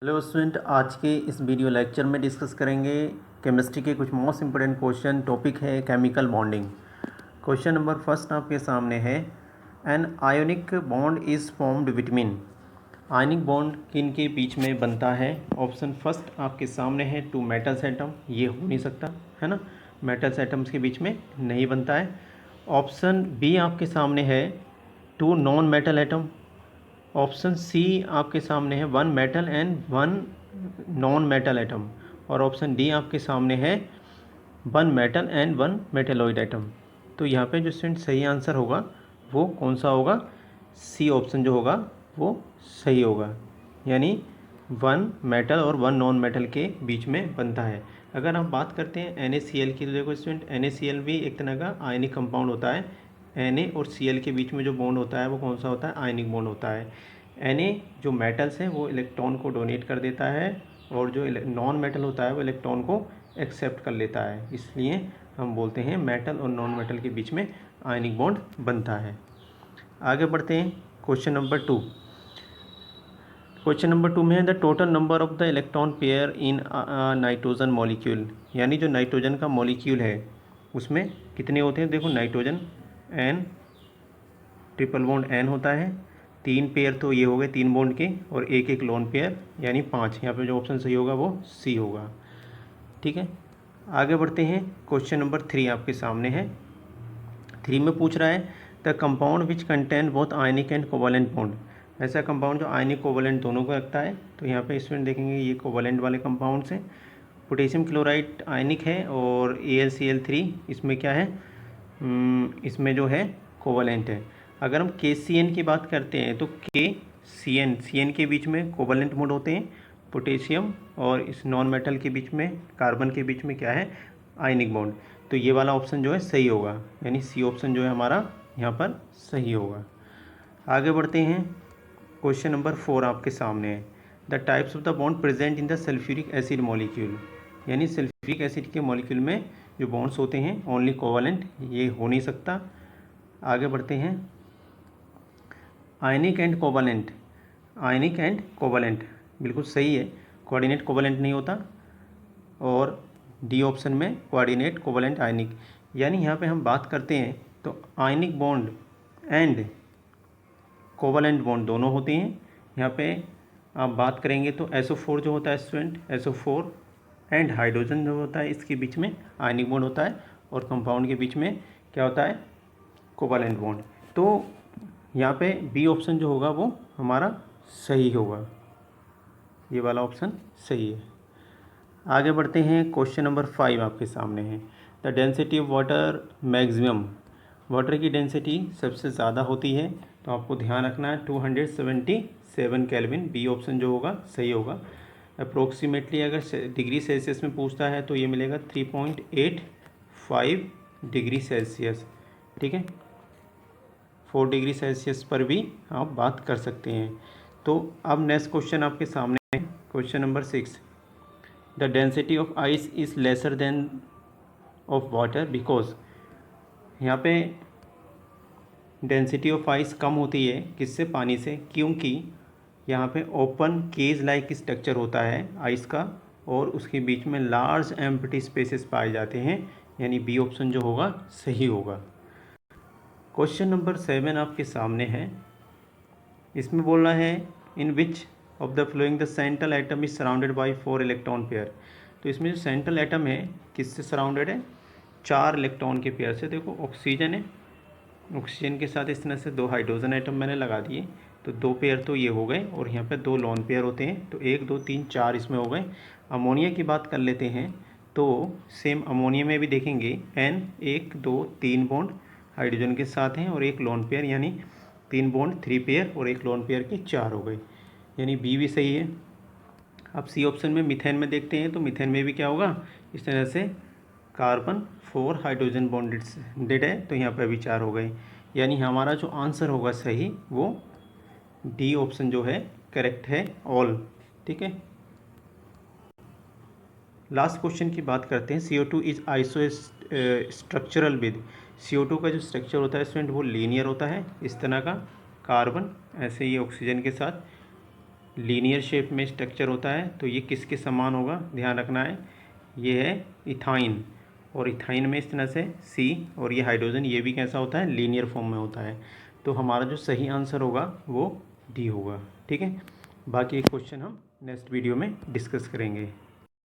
Hello student, आज के इस वीडियो लेक्चर में डिस्कस करेंगे केमिस्ट्री के कुछ मोस्ट इंपोर्टेंट क्वेश्चन। टॉपिक है chemical bonding. Question number first आपके सामने है, an ionic bond is formed between. Ionic bond किन के बीच में बनता है? ऑप्शन फर्स्ट आपके सामने है, टू मेटल्स एटम। ये हो नहीं सकता है ना, मेटल्स एटम्स के बीच में नहीं बनता है। ऑप्शन बी आपके सामने है, two non metal atom. Option C आपके सामने है, one metal and one non metal atom. और ऑप्शन डी आपके सामने है, one metal and one metalloid atom. तो यहाँ पे जो स्टूडेंट सही आंसर होगा वो कौन सा होगा? सी ऑप्शन जो होगा वो सही होगा, यानी वन मेटल और वन नॉन मेटल के बीच में बनता है। अगर हम बात करते हैं NaCl की, तो देखो स्टूडेंट, NaCl भी एक तरह का आयनिक कंपाउंड होता है। Na और Cl के बीच में जो बॉन्ड होता है वो कौन सा होता है? आयनिक बॉन्ड होता है। Na जो मेटल्स हैं वो इलेक्ट्रॉन को डोनेट कर देता है, और जो नॉन मेटल होता है वो इलेक्ट्रॉन को एक्सेप्ट कर लेता है। इसलिए हम बोलते हैं मेटल और नॉन मेटल के बीच में आयनिक बॉन्ड बनता है। आगे बढ़ते हैं क्वेश्चन नंबर 2। क्वेश्चन नंबर 2 में है, the total number of the electron pair in nitrogen molecule. यानी जो नाइट्रोजन का मॉलिक्यूल है उसमें कितने होते हैं? देखो, nitrogen N, triple bond N होता है, 3 पेयर तो ये हो गए 3 बॉन्ड के, और एक एक लोन पेयर यानी 5। यहाँ पे जो ऑप्शन सही होगा वो सी होगा। ठीक है, आगे बढ़ते हैं। क्वेश्चन नंबर 3 आपके सामने है। 3 में पूछ रहा है, the compound which contain both ionic and covalent bond. ऐसा कंपाउंड जो आयनिक कोवलेंट दोनों को रखता है। तो यहाँ पे स्टूडेंट देखेंगे ये कोवलेंट वाले कंपाउंड्स हैं। पोटेशियम क्लोराइड आयनिक है, और AlCl3 इसमें क्या है? इसमें जो है कोवलेंट है। अगर हम KCN की बात करते हैं तो CN के बीच में कोवलेंट बॉन्ड होते हैं। पोटेशियम और इस नॉन मेटल के बीच में, कार्बन के बीच में क्या है? Ionic bond. तो ये वाला ऑप्शन जो है सही होगा, यानी सी ऑप्शन जो है हमारा यहाँ पर सही होगा। आगे बढ़ते हैं। क्वेश्चन नंबर 4 आपके सामने है, the types of the bond present in the sulphuric acid molecule. यानी सल्फ्यूरिक एसिड के मॉलिक्यूल में जो बॉन्ड्स होते हैं ओनली कोवलेंट, ये हो नहीं सकता। आगे बढ़ते हैं। Ionic and covalent, ionic and covalent बिल्कुल सही है, कोऑर्डिनेट कोवलेंट नहीं होता। और डी ऑप्शन में कोऑर्डिनेट कोवलेंट आयनिक। यानी यहाँ पे हम बात करते हैं तो ionic bond and covalent bond दोनों होते हैं। यहाँ पे आप बात करेंगे तो SO4 जो होता है स्टूडेंट, SO4 एंड हाइड्रोजन जो होता है इसके बीच में आयनिक बॉन्ड होता है, और कंपाउंड के बीच में क्या होता है? Covalent bond. तो यहाँ पे बी ऑप्शन जो होगा वो हमारा सही होगा, ये वाला ऑप्शन सही है। आगे बढ़ते हैं। क्वेश्चन नंबर 5 आपके सामने है, the density of water maximum. Water की डेंसिटी सबसे ज़्यादा होती है, तो आपको ध्यान रखना है 277 केल्विन। बी ऑप्शन जो होगा सही होगा। अप्रोक्सीमेटली अगर डिग्री सेल्सियस में पूछता है तो ये मिलेगा 3.85 डिग्री सेल्सियस। ठीक है, 4 डिग्री सेल्सियस पर भी आप बात कर सकते हैं। तो अब नेक्स्ट क्वेश्चन आपके सामने है, question number 6, the density of ice is lesser than of water because. यहाँ पे डेंसिटी ऑफ आइस कम होती है किससे? पानी से, क्योंकि यहाँ पे ओपन केज लाइक स्ट्रक्चर होता है आइस का, और उसके बीच में लार्ज एम्प्टी स्पेसेस पाए जाते हैं। यानी बी ऑप्शन जो होगा सही होगा। क्वेश्चन नंबर 7 आपके सामने है। इसमें बोल रहा है, in which of the following the central atom is surrounded by 4 electron pair. तो इसमें जो सेंट्रल एटम है किससे सराउंडेड है? 4 इलेक्ट्रॉन के पेयर से। देखो, ऑक्सीजन है, ऑक्सीजन के साथ इस तरह से 2 हाइड्रोजन एटम मैंने लगा दिए, तो 2 पेयर तो ये हो गए, और यहाँ पे 2 लॉन पेयर होते हैं, तो 1 2 3 4 इसमें हो गए। अमोनिया की बात कर लेते हैं, तो सेम अमोनिया में भी देखेंगे N 1 2 3 बॉन्ड हाइड्रोजन के साथ हैं, और एक लॉन पेयर, यानी 3 बॉन्ड 3 पेयर, और एक लॉन पेयर के 4 हो गए, यानी बी भी सही है। अब सी ऑप्शन में मिथेन में देखते हैं, तो मिथेन में भी क्या होगा? इस तरह से कार्बन 4 हाइड्रोजन बॉन्डेड है, तो यहाँ पर भी 4 हो गए, यानी हमारा जो आंसर होगा सही वो डी ऑप्शन जो है करेक्ट है, ऑल। ठीक है, लास्ट क्वेश्चन की बात करते हैं। CO2 is iso structural with. CO2 का जो स्ट्रक्चर होता है स्टूडेंट वो लीनियर होता है, इस तरह का, कार्बन ऐसे ही ऑक्सीजन के साथ। लीनियर शेप में स्ट्रक्चर होता है, तो ये किसके समान होगा, ध्यान रखना है। ये है इथाइन, और इथाइन में इस तरह से C, और ये हाइड्रोजन, ये भी कैसा होता है, लीनियर फॉर्म में होता है। तो हमारा जो सही आंसर होगा वो D होगा। ठीक है, बाकी एक क्वेश्चन हम नेक्स्ट वीडियो में डिस्कस करेंगे।